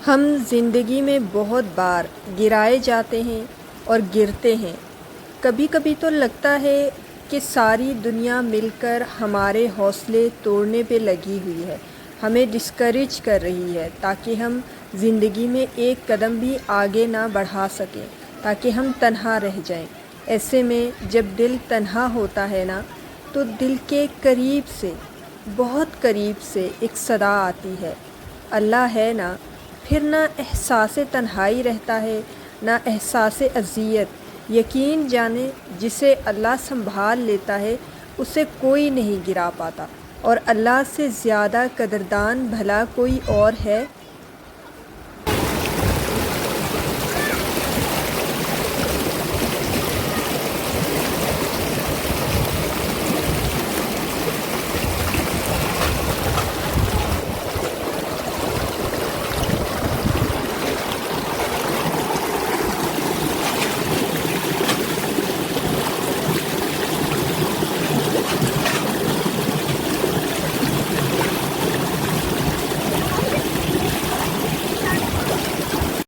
ہم زندگی میں بہت بار گرائے جاتے ہیں اور گرتے ہیں۔ کبھی کبھی تو لگتا ہے کہ ساری دنیا مل کر ہمارے حوصلے توڑنے پہ لگی ہوئی ہے، ہمیں ڈسکریج کر رہی ہے تاکہ ہم زندگی میں ایک قدم بھی آگے نہ بڑھا سکیں، تاکہ ہم تنہا رہ جائیں۔ ایسے میں جب دل تنہا ہوتا ہے نا، تو دل کے قریب سے، بہت قریب سے ایک صدا آتی ہے، اللہ ہے نا۔ پھر نہ احساس تنہائی رہتا ہے، نہ احساس اذیت۔ یقین جانے جسے اللہ سنبھال لیتا ہے اسے کوئی نہیں گرا پاتا، اور اللہ سے زیادہ قدردان بھلا کوئی اور ہے؟